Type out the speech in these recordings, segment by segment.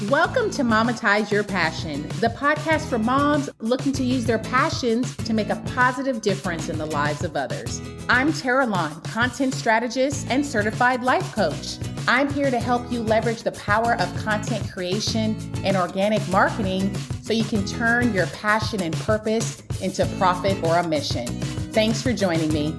Welcome to Momatize Your Passion, the podcast for moms looking to use their passions to make a positive difference in the lives of others. I'm Tara Lawn, content strategist and certified life coach. I'm here to help you leverage the power of content creation and organic marketing so you can turn your passion and purpose into profit or a mission. Thanks for joining me.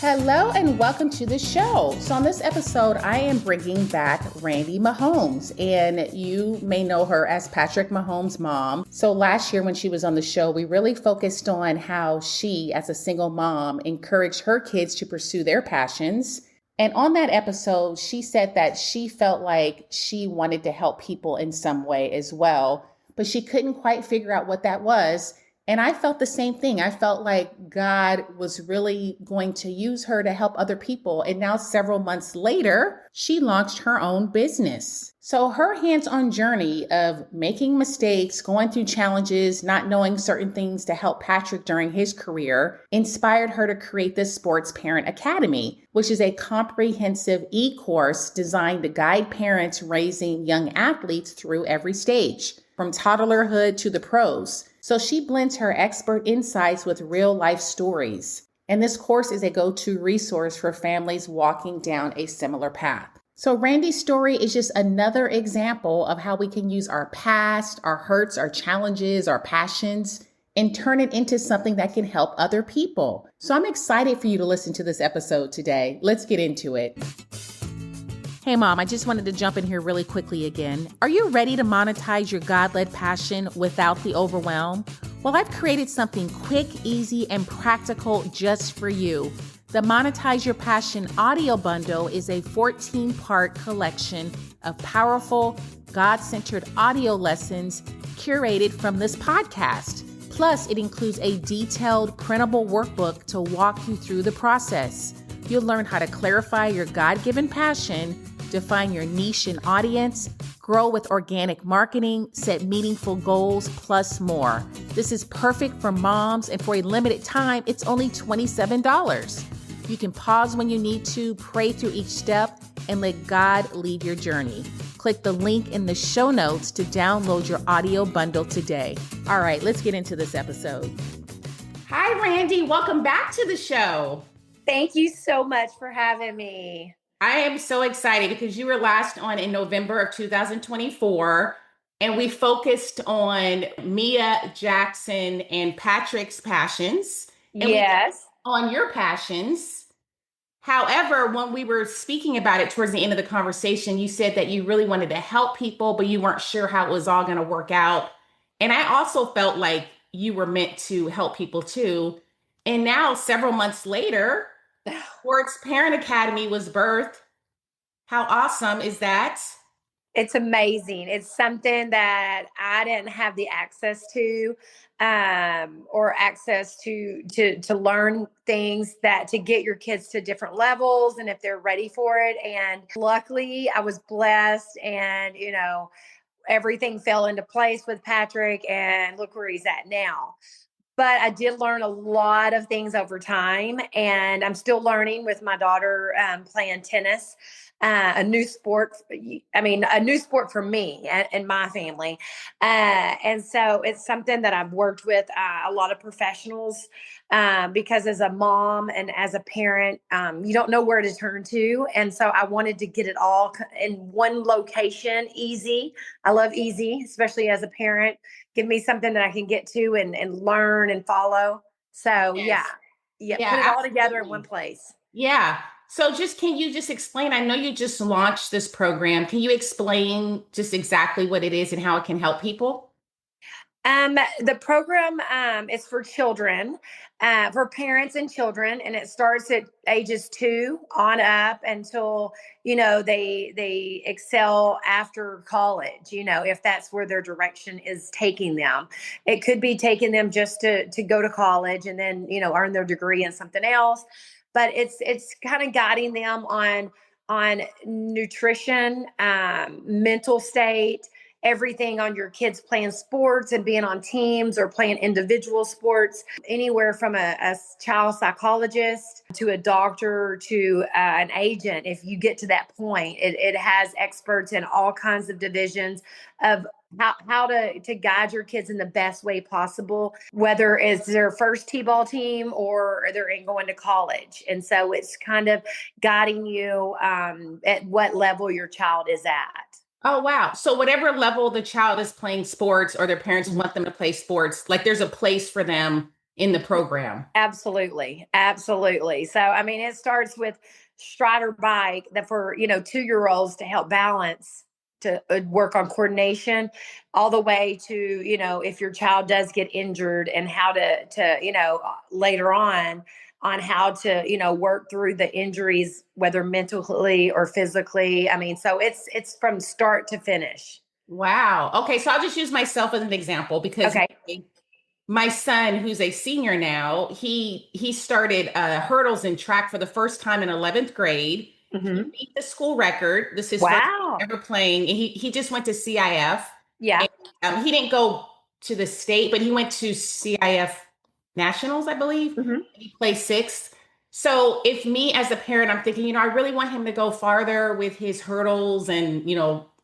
Hello and welcome to the show. So on this episode, I am bringing back Randi Mahomes, and you may know her as Patrick Mahomes' mom. So last year when she was on the show, we really focused on how she, as a single mom, encouraged her kids to pursue their passions. And on that episode, she said that she felt like she wanted to help people in some way as well, but she couldn't quite figure out what that was. And I felt the same thing. I felt like God was really going to use her to help other people. And now several months later, she launched her own business. So her hands-on journey of making mistakes, going through challenges, not knowing certain things to help Patrick during his career inspired her to create the Sports Parent Academy, which is a comprehensive e-course designed to guide parents raising young athletes through every stage, from toddlerhood to the pros. So she blends her expert insights with real life stories. And this course is a go-to resource for families walking down a similar path. So Randi's story is just another example of how we can use our past, our hurts, our challenges, our passions, and turn it into something that can help other people. So I'm excited for you to listen to this episode today. Let's get into it. Hey mom, I just wanted to jump in here really quickly again. Are you ready to monetize your God-led passion without the overwhelm? Well, I've created something quick, easy, and practical just for you. The Monetize Your Passion audio bundle is a 14-part collection of powerful, God-centered audio lessons curated from this podcast. Plus, it includes a detailed printable workbook to walk you through the process. You'll learn how to clarify your God-given passion, define your niche and audience, grow with organic marketing, set meaningful goals, plus more. This is perfect for moms, and for a limited time, it's only $27. You can pause when you need to, pray through each step, and let God lead your journey. Click the link in the show notes to download your audio bundle today. All right, let's get into this episode. Hi, Randi. Welcome back to the show. Thank you so much for having me. I am so excited because you were last on in November of 2024, and we focused on Mia, Jackson, and Patrick's passions. And yes. On your passions. However, when we were speaking about it towards the end of the conversation, you said that you really wanted to help people, but you weren't sure how it was all going to work out. And I also felt like you were meant to help people too. And now, several months later, Sports Parent Academy was birthed. How awesome is that? It's amazing. It's something that I didn't have the access to, or access to learn things that to get your kids to different levels and if they're ready for it. And luckily, I was blessed, and everything fell into place with Patrick, and look where he's at now. But I did learn a lot of things over time, and I'm still learning with my daughter playing tennis, a new sport. A new sport for me and my family. And so it's something that I've worked with a lot of professionals because as a mom and as a parent, you don't know where to turn to. And so I wanted to get it all in one location, easy. I love easy, especially as a parent. Give me something that I can get to and learn and follow. So Yes. Yeah, put it all together in one place. Yeah. So can you just explain? I know you just launched this program. Can you explain just exactly what it is and how it can help people? The program is for children, for parents and children, and it starts at ages 2 on up until they excel after college. If that's where their direction is taking them, it could be taking them just to go to college and then earn their degree in something else. But it's kind of guiding them on nutrition, mental state, everything on your kids playing sports and being on teams or playing individual sports, anywhere from a child psychologist to a doctor to an agent. If you get to that point, it has experts in all kinds of divisions of how to guide your kids in the best way possible, whether it's their first t-ball team or they're going to college. And so it's kind of guiding you at what level your child is at. Oh, wow. So whatever level the child is playing sports or their parents want them to play sports, like there's a place for them in the program. Absolutely. Absolutely. So, I mean, it starts with Strider bike that for, 2-year-olds to help balance, to work on coordination, all the way to, if your child does get injured and how to later on how to, work through the injuries, whether mentally or physically. I mean, so it's from start to finish. Wow. Okay, so I'll just use myself as an example because Okay. my son, who's a senior now, he started hurdles and track for the first time in 11th grade. He Hmm. beat the school record. This is his first time Wow. ever playing. And he just went to CIF. Yeah. And, he didn't go to the state, but he went to CIF Nationals, I believe. Hmm. He placed sixth. So if me as a parent, I'm thinking, I really want him to go farther with his hurdles and,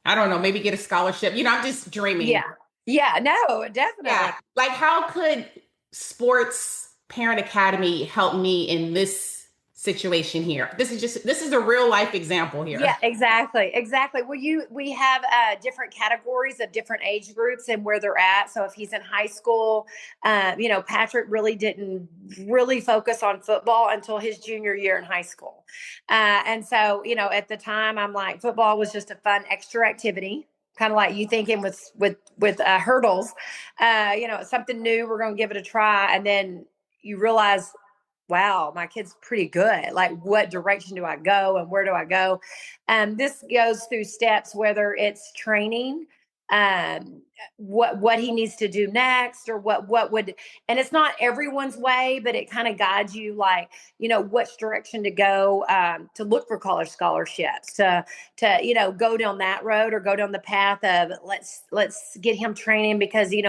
I don't know, maybe get a scholarship. I'm just dreaming. Yeah. Yeah. No, Yeah. definitely. Like, how could Sports Parent Academy help me in this situation here? This is a real life example Yeah, here. exactly. Exactly. Well, we have different categories of different age groups and where they're at. So if he's in high school, Patrick really didn't really focus on football until his junior year in high school. And so, at the time I'm like, football was just a fun extra activity. Kind of like you thinking with hurdles, something new. We're going to give it a try, and then you realize, wow, my kid's pretty good. Like, what direction do I go and where do I go? This goes through steps, whether it's training, um, what he needs to do next, or what would, and it's not everyone's way, but it kind of guides you, like, which direction to go, to look for college scholarships, to go down that road or go down the path of let's get him training because he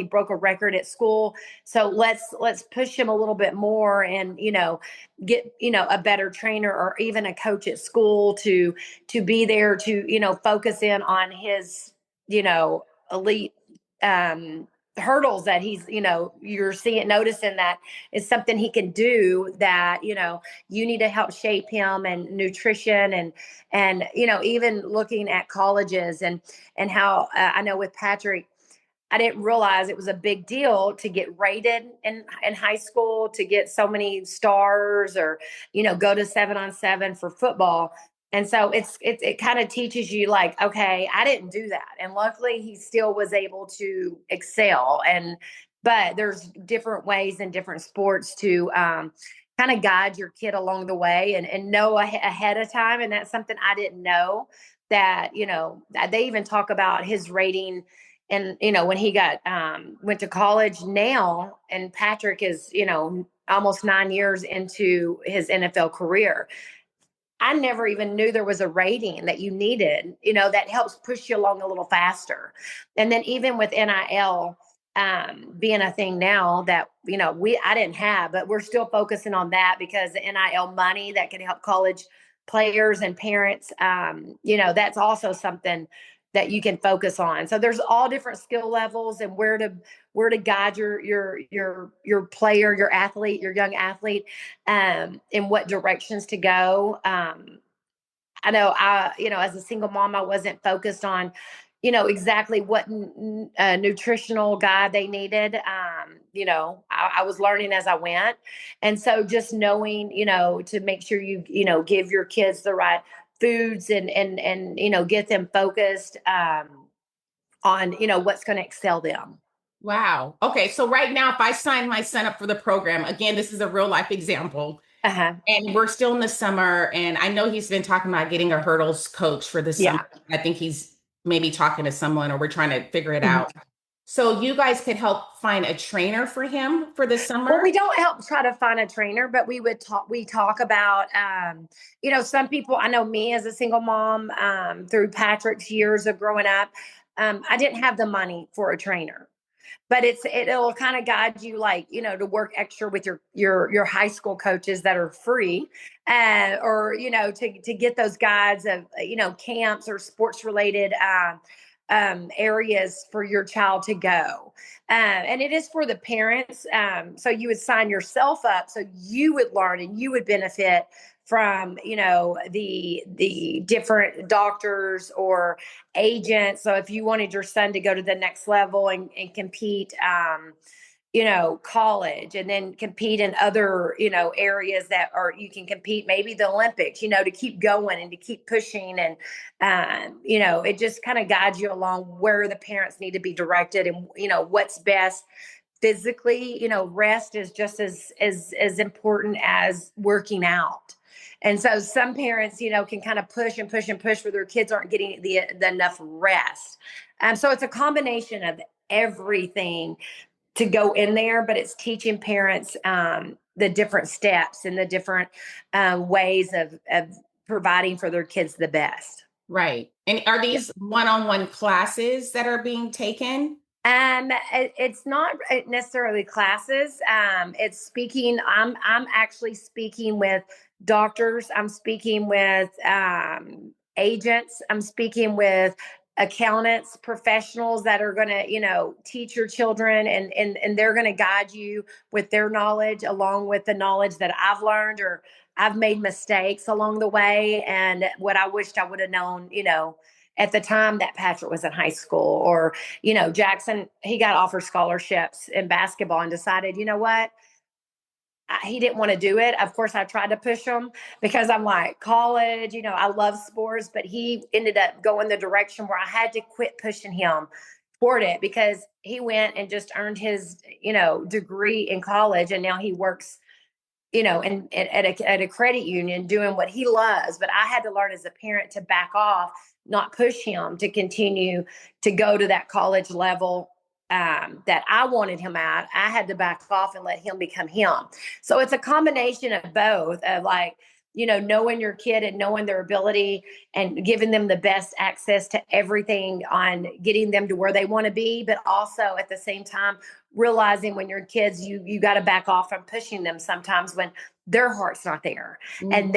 broke a record at school, so let's push him a little bit more and get a better trainer or even a coach at school to be there to focus in on his elite hurdles that he's you're noticing that is something he can do, that you need to help shape him, and nutrition, and even looking at colleges, and how I know with Patrick, I didn't realize it was a big deal to get rated in high school, to get so many stars, or go to 7-on-7 for football. And so it kind of teaches you, like, okay, I didn't do that, and luckily he still was able to excel. But there's different ways in different sports to kind of guide your kid along the way, and know ahead of time. And that's something I didn't know, that they even talk about his rating. And when he got went to college now, and Patrick is almost 9 years into his NFL career, I never even knew there was a rating that you needed, that helps push you along a little faster. And then even with NIL being a thing now that, I didn't have, but we're still focusing on that, because the NIL money that can help college players and parents, that's also something that you can focus on. So there's all different skill levels, and where to guide your player, your athlete, your young athlete, in what directions to go. I know as a single mom, I wasn't focused on, exactly what nutritional guide they needed. I was learning as I went. And so just knowing, to make sure you give your kids the right foods, and get them focused, on, what's going to excel them. Wow. Okay, so right now, if I sign my son up for the program, again, this is a real life example. Uh-huh. And we're still in the summer, and I know he's been talking about getting a hurdles coach for this summer. Yeah. I think he's maybe talking to someone, or we're trying to figure it Mhm. out. So you guys could help find a trainer for him for this Well, summer? we don't help try to find a trainer, but we talk about, some people, I know me as a single mom, through Patrick's years of growing up, I didn't have the money for a trainer, but it'll kind of guide you, like, to work extra with your high school coaches that are free, or to get those guides of camps or sports related areas for your child to go. And it is for the parents. So you would sign yourself up so you would learn and you would benefit from the different doctors or agents. So if you wanted your son to go to the next level and compete, college, and then compete in other, areas that are, you can compete, maybe the Olympics, to keep going and to keep pushing. And, it just kind of guides you along where the parents need to be directed and, what's best physically. Rest is just as important as working out. And so some parents, can kind of push and push and push where their kids aren't getting the enough rest. So it's a combination of everything to go in there, but it's teaching parents the different steps and the different ways of providing for their kids the best. Right. And are these one-on-one classes that are being taken? It's not necessarily classes. It's speaking. I'm actually speaking with doctors. I'm speaking with agents. I'm speaking with accountants, professionals that are going to, teach your children, and they're going to guide you with their knowledge along with the knowledge that I've learned, or I've made mistakes along the way, and what I wished I would have known, at the time that Patrick was in high school. Or Jackson, he got offered scholarships in basketball and decided, what? He didn't want to do it. Of course, I tried to push him because I'm like, college, I love sports, but he ended up going the direction where I had to quit pushing him toward it, because he went and just earned his, degree in college. And now he works, at a credit union doing what he loves. But I had to learn as a parent to back off, not push him to continue to go to that college level that I wanted him at. I had to back off and let him become him. So it's a combination of both, of like, knowing your kid and knowing their ability and giving them the best access to everything on getting them to where they want to be, but also at the same time realizing when your kids, you got to back off from pushing them sometimes when their heart's not there. Mm-hmm. And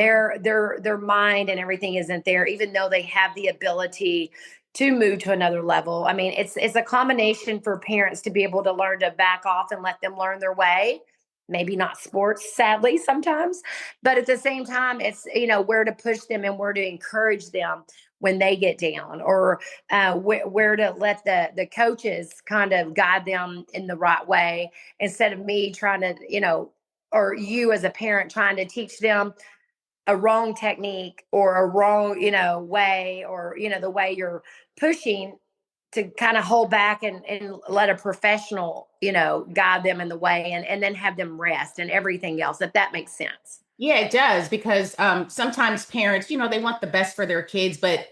their mind and everything isn't there, even though they have the ability to move to another level. I mean, it's a combination for parents to be able to learn to back off and let them learn their way. Maybe not sports, sadly, sometimes, but at the same time, it's, where to push them and where to encourage them when they get down, or where to let the coaches kind of guide them in the right way, instead of me trying to, or you as a parent trying to teach them a wrong technique or a wrong, way, or, the way you're pushing, to kind of hold back and let a professional, guide them in the way, and then have them rest and everything else, if that makes sense. Yeah, it does, because sometimes parents, they want the best for their kids, but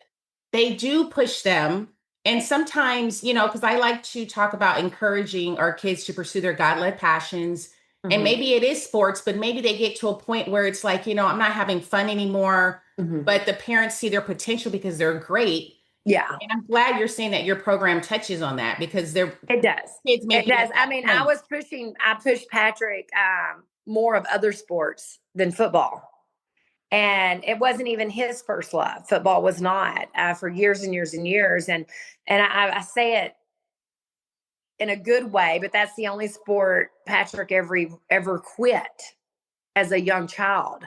they do push them. And sometimes, because I like to talk about encouraging our kids to pursue their God-led passions. Mm-hmm. And maybe it is sports, but maybe they get to a point where it's like, I'm not having fun anymore. Mm-hmm. But the parents see their potential because they're great. Yeah. And I'm glad you're saying that your program touches on that, because it does. It does. I mean, I pushed Patrick more of other sports than football. And it wasn't even his first love. Football was not, for years and years and years. And I say it in a good way, but that's the only sport Patrick ever quit as a young child.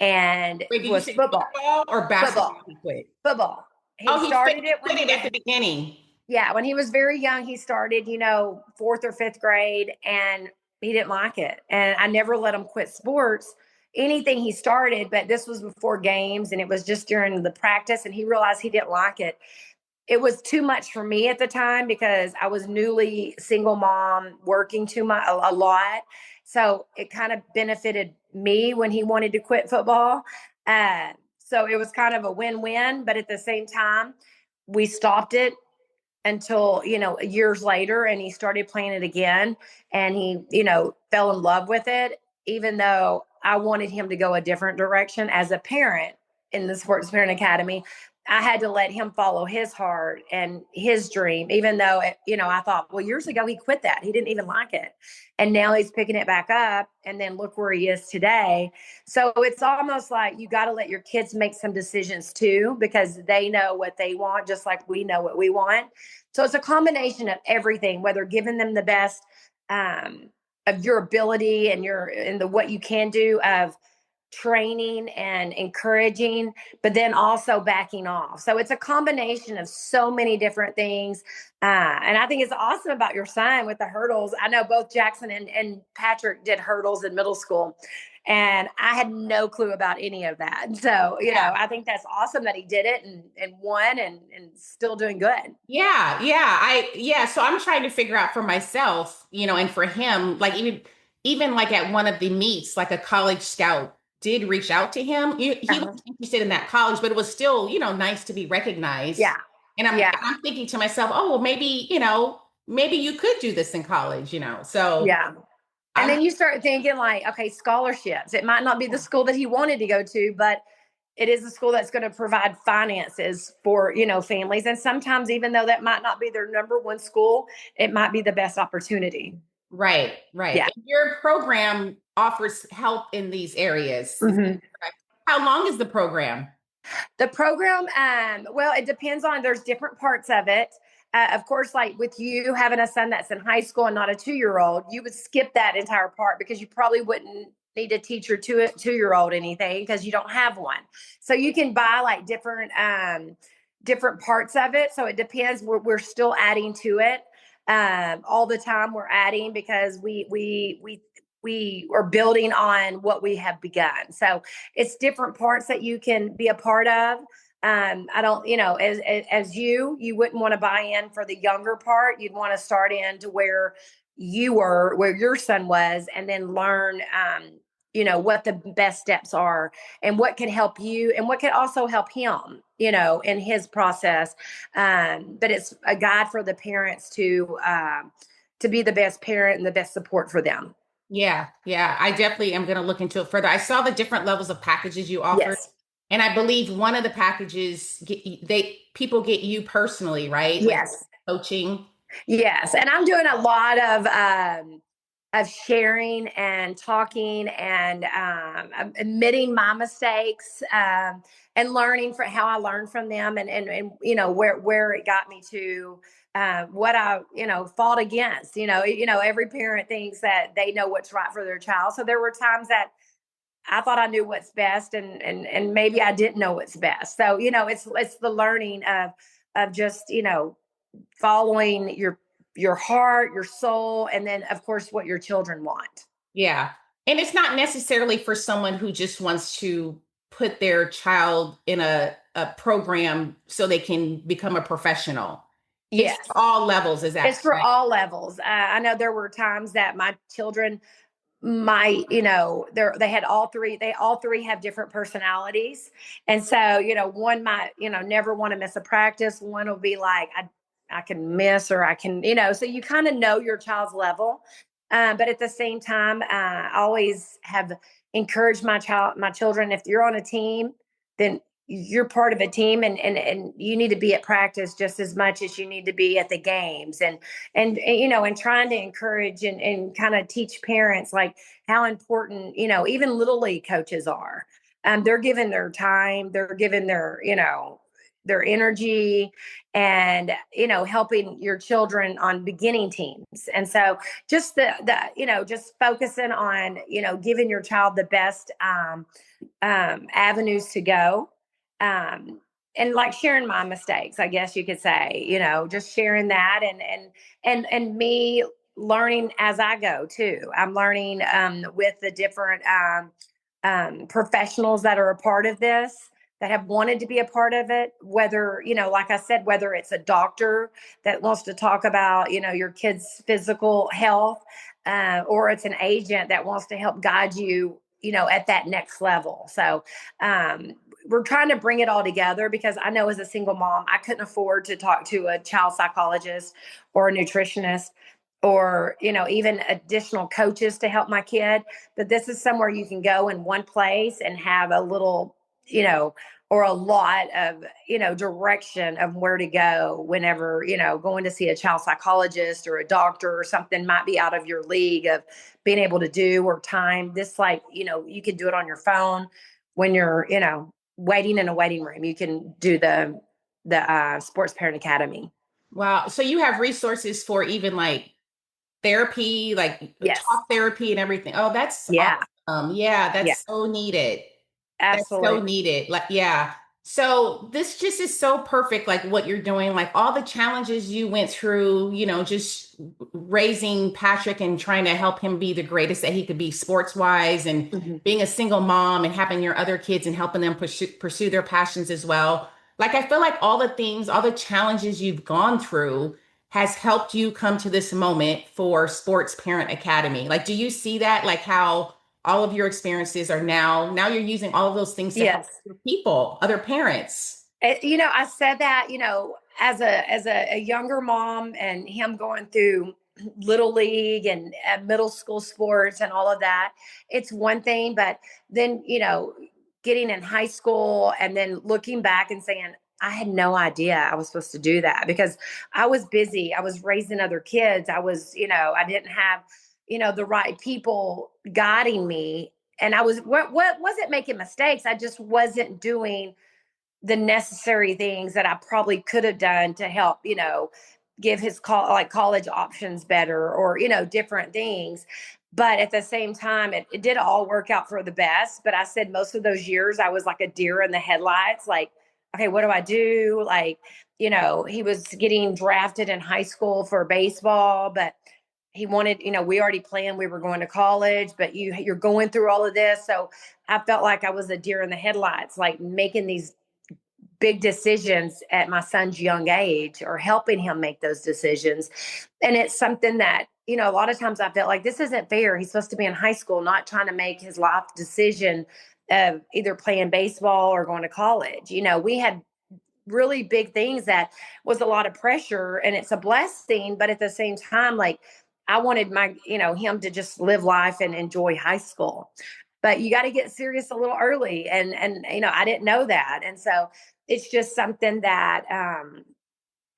And Wait, it was football. Or basketball? He quit. Football. He started it when at the beginning. Yeah, when he was very young, he started, fourth or fifth grade, and he didn't like it. And I never let him quit sports, anything he started, but this was before games, and it was just during the practice, and he realized he didn't like it. It was too much for me at the time, because I was newly single mom, working a lot. So it kind of benefited me when he wanted to quit football. So it was kind of a win-win, but at the same time, we stopped it until, years later, and he started playing it again, and he, fell in love with it, even though I wanted him to go a different direction as a parent in the Sports Parent Academy. I had to let him follow his heart and his dream, even though, I thought, well, years ago he quit that. He didn't even like it. And now he's picking it back up. And then look where he is today. So it's almost like you got to let your kids make some decisions too, because they know what they want, just like we know what we want. So it's a combination of everything, whether giving them the best um, of your ability and what you can do, of training and encouraging, but then also backing off. So it's a combination of so many different things. And I think it's awesome about your son with the hurdles. I know both Jackson and Patrick did hurdles in middle school. And I had no clue about any of that. So, I think that's awesome that he did it and won and still doing good. So I'm trying to figure out for myself, and for him, like even like at one of the meets, like a college scout did reach out to him. He Uh-huh. was interested in that college, but it was still, nice to be recognized. Yeah. And I'm Yeah. I'm thinking to myself, oh, well, maybe you could do this in college. So Yeah. And I'm then you start thinking like, okay, scholarships. It might not be the school that he wanted to go to, but it is a school that's going to provide finances for, families. And sometimes, even though that might not be their number one school, it might be the best opportunity. right, right. Yeah. And your program offers help in these areas. Is that Mhm. correct? How long is the program? The program, well, it depends on, there's different parts of it. Of course, like with you having a son that's in high school and not a 2-year-old, you would skip that entire part because you probably wouldn't need to teach your two-year old anything because you don't have one. So you can buy like different parts of it. So it depends. We're still adding to it all the time. We're adding because we are building on what we have begun. So it's different parts that you can be a part of. I don't, as you wouldn't want to buy in for the younger part. You'd want to start in to where you were, where your son was, and then learn, what the best steps are and what can help you and what can also help him, in his process. But it's a guide for the parents to be the best parent and the best support for them. Yeah, yeah, I definitely am going to look into it further. I saw the different levels of packages you offered, Yes. and I believe one of the packages they people get you personally, right? Like Yes. coaching. Yes, and I'm doing a lot of sharing and talking and admitting my mistakes, and learning from how I learned from them, and where it got me to, what I fought against. Every parent thinks that they know what's right for their child, so there were times that I thought I knew what's best, and maybe I didn't know what's best. So it's the learning of just following your heart, your soul, and then of course what your children want. Yeah. And it's not necessarily for someone who just wants to put their child in a program so they can become a professional. It's Yes. all levels, is It's that for correct? all levels. I know there were times that my children might, they had all three have different personalities. And so, one might, never want to miss a practice. One will be like, I can miss, or I can, so you kind of know your child's level. But at the same time, I always have encouraged my children, if you're on a team, then you're part of a team, and you need to be at practice just as much as you need to be at the games. And trying to encourage and kind of teach parents like how important, even little league coaches are. They're giving their time, they're giving their energy, and helping your children on beginning teams. And so just just focusing on giving your child the best avenues to go, um, and like sharing my mistakes, I guess you could say, just sharing that, and me learning as I go too. I'm learning with the different professionals that are a part of this, that have wanted to be a part of it, whether like I said, whether it's a doctor that wants to talk about your kid's physical health, or it's an agent that wants to help guide you at that next level. So we're trying to bring it all together, because I know as a single mom, I couldn't afford to talk to a child psychologist or a nutritionist, or even additional coaches to help my kid. But this is somewhere you can go in one place and have a little, or a lot of, direction of where to go whenever, going to see a child psychologist or a doctor or something might be out of your league of being able to do or time. This, like, you can do it on your phone when you're, waiting in a waiting room. You can do the Sports Parent Academy. Wow. So you have resources for even like therapy, like Yes. talk therapy and everything. Oh, that's Yeah. awesome. Yeah, Yeah. that's so needed. That's so Absolutely. needed. Like, yeah. So this just is so perfect, like what you're doing, like all the challenges you went through, just raising Patrick and trying to help him be the greatest that he could be sports wise, and Mhm. being a single mom and having your other kids and helping them pursue their passions as well. Like, I feel like all the things, all the challenges you've gone through has helped you come to this moment for Sports Parent Academy. Like, do you see that? Like how all of your experiences are now you're using all of those things to help Yes. other people, other parents. I said that, as a younger mom and him going through little league and middle school sports and all of that, it's one thing. But then, getting in high school and then looking back and saying, I had no idea I was supposed to do that because I was busy. I was raising other kids. I was, I didn't have, the right people guiding me. And I what wasn't making mistakes. I just wasn't doing the necessary things that I probably could have done to help, give his college options better or, different things. But at the same time, it did all work out for the best. But I said most of those years I was like a deer in the headlights, like, okay, what do I do? Like, he was getting drafted in high school for baseball, but he wanted, we already planned we were going to college, but you're going through all of this. So I felt like I was a deer in the headlights, like making these big decisions at my son's young age or helping him make those decisions. And it's something that, a lot of times I felt like this isn't fair. He's supposed to be in high school, not trying to make his life decision of either playing baseball or going to college. We had really big things that was a lot of pressure, and it's a blessing. But at the same time, like, I wanted him to just live life and enjoy high school. But you got to get serious a little early. And, I didn't know that. And so it's just something that,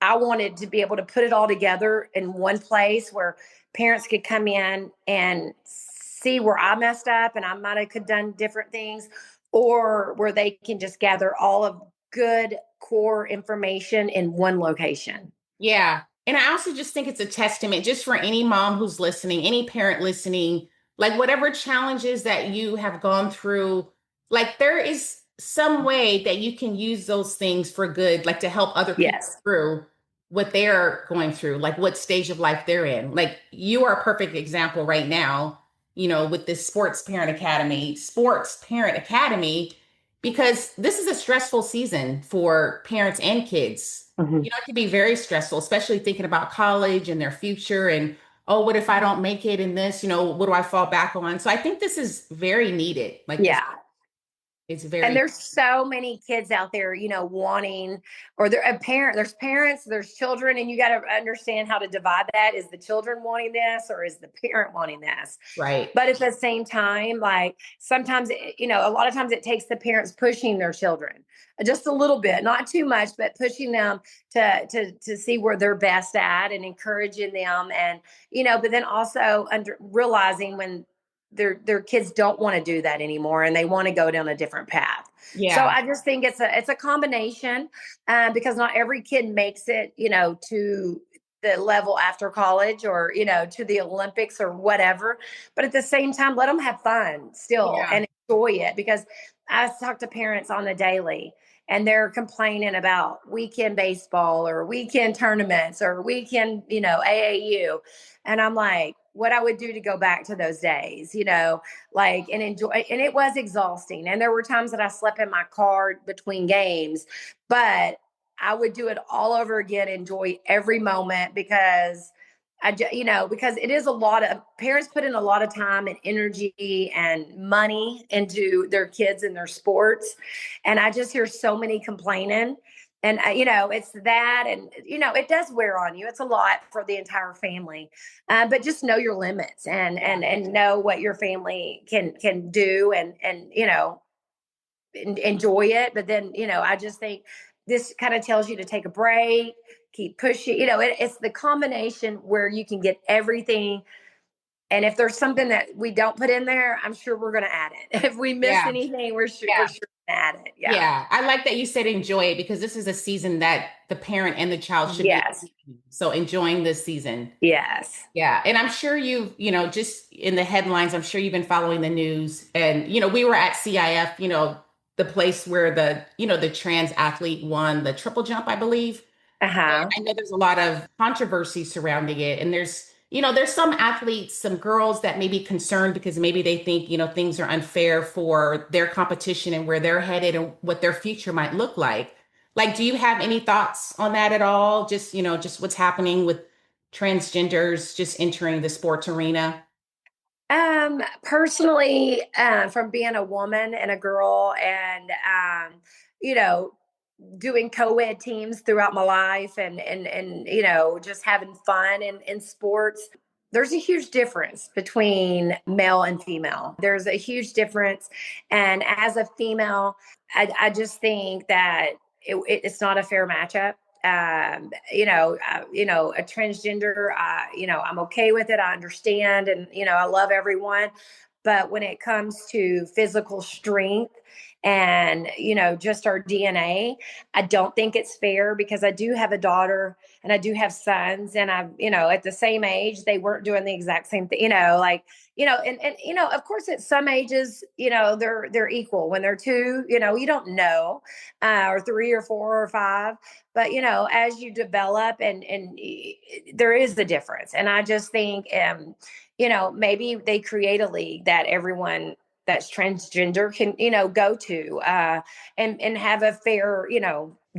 I wanted to be able to put it all together in one place where parents could come in and see where I messed up and I might have could done different things, or where they can just gather all of good core information in one location. Yeah. And I also just think it's a testament just for any mom who's listening, any parent listening, like whatever challenges that you have gone through, like there is some way that you can use those things for good, like to help other people Yes. through what they're going through, like what stage of life they're in. Like you are a perfect example right now, with this Sports Parent Academy, because this is a stressful season for parents and kids. Mhm. It can be very stressful, especially thinking about college and their future and, oh, what if I don't make it in this? What do I fall back on? So I think this is very needed. Like this, Yeah. it's And very, there's so many kids out there, wanting, or there's parents, there's children, and you got to understand how to divide that. Is the children wanting this or is the parent wanting this? right. But at the same time, like sometimes, a lot of times it takes the parents pushing their children just a little bit, not too much, but pushing them to see where they're best at and encouraging them. And, but then also realizing when their kids don't want to do that anymore and they want to go down a different path. So Yeah. I just think it's a combination, because not every kid makes it, to the level after college or, to the Olympics or whatever. But at the same time, let them have fun still Yeah. and enjoy it, because I talk to parents on the daily and they're complaining about weekend baseball or weekend tournaments or weekend, AAU. And I'm like, what I would do to go back to those days, like, and enjoy. And it was exhausting. And there were times that I slept in my car between games, but I would do it all over again, enjoy every moment, because because it is a lot of parents put in a lot of time and energy and money into their kids and their sports. And I just hear so many complaining. And, it's that. And, it does wear on you. It's a lot for the entire family. But just know your limits and Yeah. know what your family can do. And, enjoy it. But then, I just think this kind of tells you to take a break, keep pushing. It's the combination where you can get everything. And if there's something that we don't put in there, I'm sure we're going to add it. If we miss Yeah. anything, we're Yeah. sure to add it. Yeah. Yeah. I like that you said enjoy it because this is a season that the parent and the child should be. Yes. So enjoying this season. Yes. Yeah. And I'm sure just in the headlines, I'm sure you've been following the news. And, we were at CIF, the place where the trans athlete won the triple jump, I believe. Uh huh. I know there's a lot of controversy surrounding it. And there's some athletes, some girls that may be concerned because maybe they think, things are unfair for their competition and where they're headed and what their future might look like. Like, do you have any thoughts on that at all? Just what's happening with transgenders just entering the sports arena? Personally, from being a woman and a girl and, you know, doing co-ed teams throughout my life and just having fun in sports, there's a huge difference between male and female. There's a huge difference. And as a female, I just think that it's not a fair matchup. A transgender, I'm okay with it. I understand. And, I love everyone. But when it comes to physical strength and, just our DNA, I don't think it's fair because I do have a daughter and I do have sons, and at the same age, they weren't doing the exact same thing, of course at some ages, they're equal. When they're two, you don't know, or three or four or five, but as you develop and there is the difference. And I just think, maybe they create a league that everyone that's transgender can, go to, and have a fair,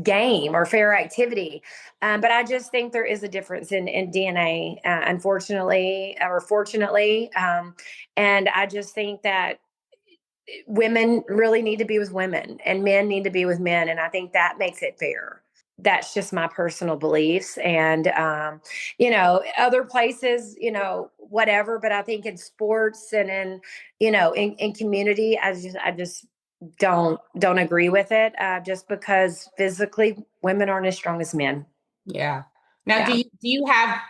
game or fair activity. But I just think there is a difference in DNA, unfortunately or fortunately. And I just think that women really need to be with women and men need to be with men. And I think that makes it fair. That's just my personal beliefs. And, other places, whatever. But I think in sports and in community, I just don't agree with it, just because physically women aren't as strong as men. Yeah. Now, do Yeah. you have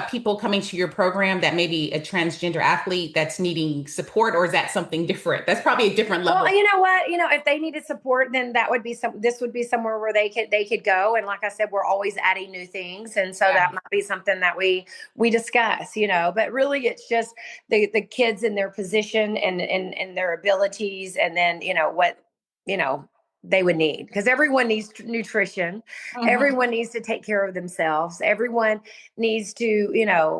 people coming to your program that may be a transgender athlete that's needing support, or is that something different? That's probably a different Well, level. you know what? If they needed support, then this would be somewhere where they could go. And like I said, we're always adding new things. And so Yeah. that might be something that we discuss, but really it's just the kids in their position and their abilities, and then, what, you know, they would need, because everyone needs nutrition. Mhm. Everyone needs to take care of themselves. Everyone needs to,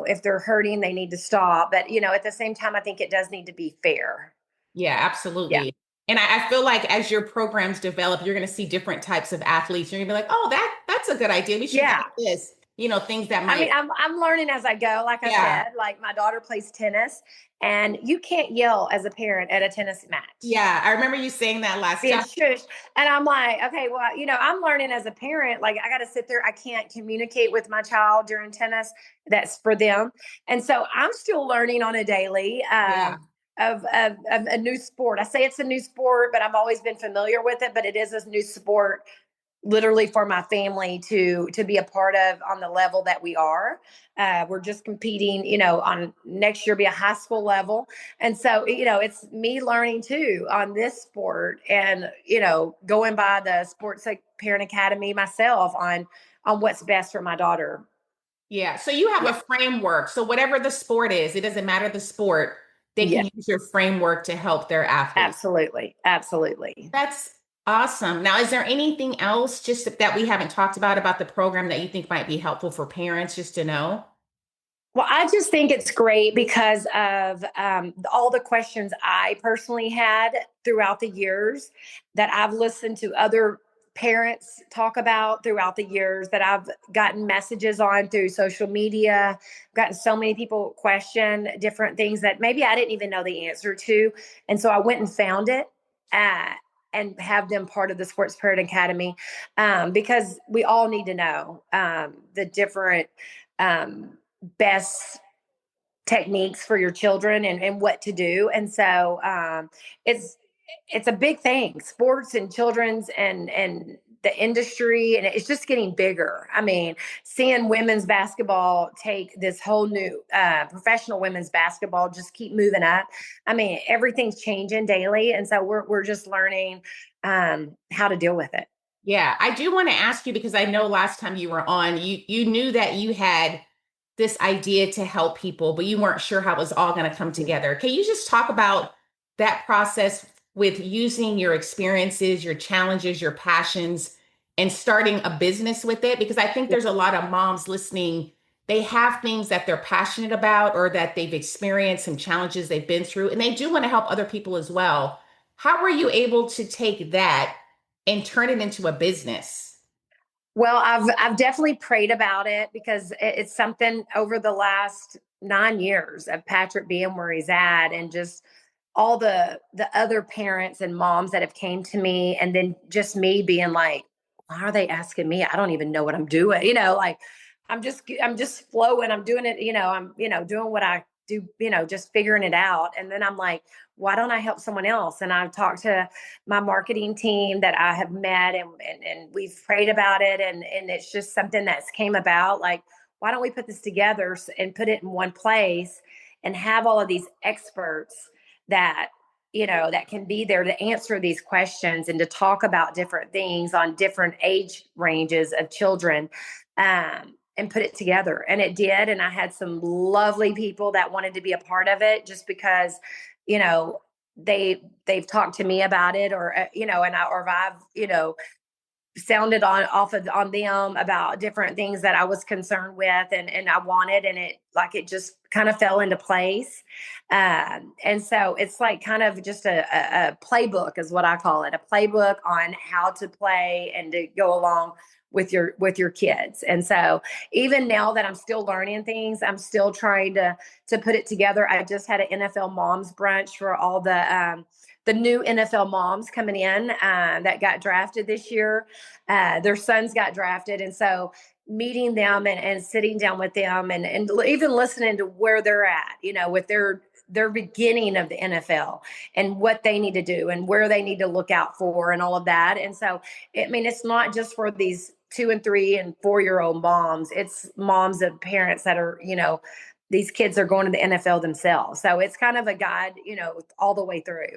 if they're hurting, they need to stop. But, at the same time, I think it does need to be fair. Yeah, Yeah. absolutely. And I feel like as your programs develop, you're going to see different types of athletes. You're going to be like, oh, that's a good idea. We should add Yeah. this, things that I mean, might, I'm learning as I go. Like I yeah. said, like my daughter plays tennis, and you can't yell as a parent at a tennis match. Yeah. I remember you saying that last Being time. shush. And I'm like, okay, well, I'm learning as a parent. Like, I got to sit there. I can't communicate with my child during tennis. That's for them. And so I'm still learning on a daily. Yeah. Of a new sport. I say it's a new sport, but I've always been familiar with it. But it is a new sport, literally, for my family to be a part of on the level that we are. We're just competing, on next year be a high school level. And so, it's me learning too on this sport, and, going by the sports like parent academy myself on what's best for my daughter. Yeah. So you have Yeah. a framework. So whatever the sport is, it doesn't matter the sport, they Yeah. can use your framework to help their athletes. Absolutely. Absolutely. That's awesome. Now, is there anything else just that we haven't talked about the program that you think might be helpful for parents just to know? Well, I just think it's great because of, all the questions I personally had throughout the years that I've listened to other parents talk about throughout the years, that I've gotten messages on through social media, gotten so many people question different things that maybe I didn't even know the answer to. And so I went and found it. Uh, and have them part of the Sports Parent Academy, because we all need to know, the different, um, best techniques for your children and what to do. And so, it's it's a big thing, sports and children's and the industry, and it's just getting bigger. I mean, seeing women's basketball take this whole new professional women's basketball just keep moving up. I mean, everything's changing daily, and so we're just learning how to deal with it. Yeah, I do want to ask you because I know last time you were on, you knew that you had this idea to help people, but you weren't sure how it was all going to come together. Can you just talk about that process with using your experiences, your challenges, your passions, and starting a business with it? Because I think there's a lot of moms listening. They have things that they're passionate about or that they've experienced, some challenges they've been through, and they do want to help other people as well. How were you able to take that and turn it into a business? Well, I've definitely prayed about it because it's something over the last 9 years of Patrick being where he's at, and just all the other parents and moms that have came to me, and then just me being like, why are they asking me? I don't even know what I'm doing. Like I'm just flowing. I'm doing it. I'm doing what I do. Just figuring it out. And then I'm like, why don't I help someone else? And I've talked to my marketing team that I have met, and we've prayed about it, and it's just something that's came about. Like, why don't we put this together and put it in one place and have all of these experts that that can be there to answer these questions and to talk about different things on different age ranges of children, and put it together. And it did. And I had some lovely people that wanted to be a part of it just because, you know, they've talked to me about it, or and I've sounded on them about different things that I was concerned with, and I wanted, and it just kind of fell into place. And so it's like kind of just a playbook is what I call it, a playbook on how to play and to go along with your kids. And so even now that I'm still learning things, I'm still trying to put it together. I just had an NFL moms brunch for all the new NFL moms coming in that got drafted this year. Their sons got drafted. And so meeting them and sitting down with them, and even listening to where they're at, with their beginning of the NFL and what they need to do and where they need to look out for and all of that. And so, it's not just for these 2 and 3 and 4-year-old moms. It's moms of parents that are, these kids are going to the NFL themselves. So it's kind of a guide, all the way through.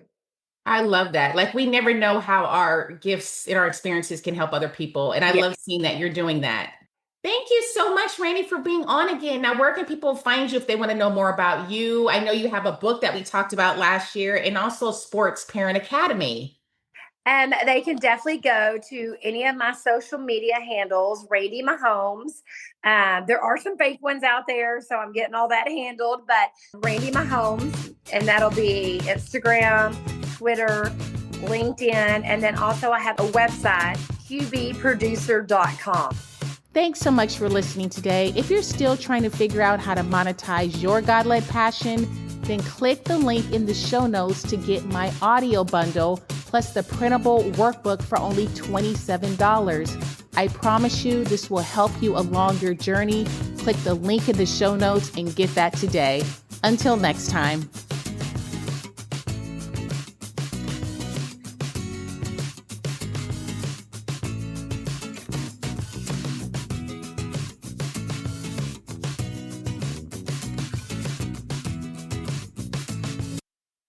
I love that. Like, we never know how our gifts and our experiences can help other people. And I Yeah. love seeing that you're doing that. Thank you so much, Randy, for being on again. Now, where can people find you if they want to know more about you? I know you have a book that we talked about last year, and also Sports Parent Academy. And they can definitely go to any of my social media handles, Randi Mahomes. There are some fake ones out there, so I'm getting all that handled. But Randi Mahomes, and that'll be Instagram, Twitter, LinkedIn, and then also I have a website, qbproducer.com. Thanks so much for listening today. If you're still trying to figure out how to monetize your God-led passion, then click the link in the show notes to get my audio bundle plus the printable workbook for only $27. I promise you this will help you along your journey. Click the link in the show notes and get that today. Until next time.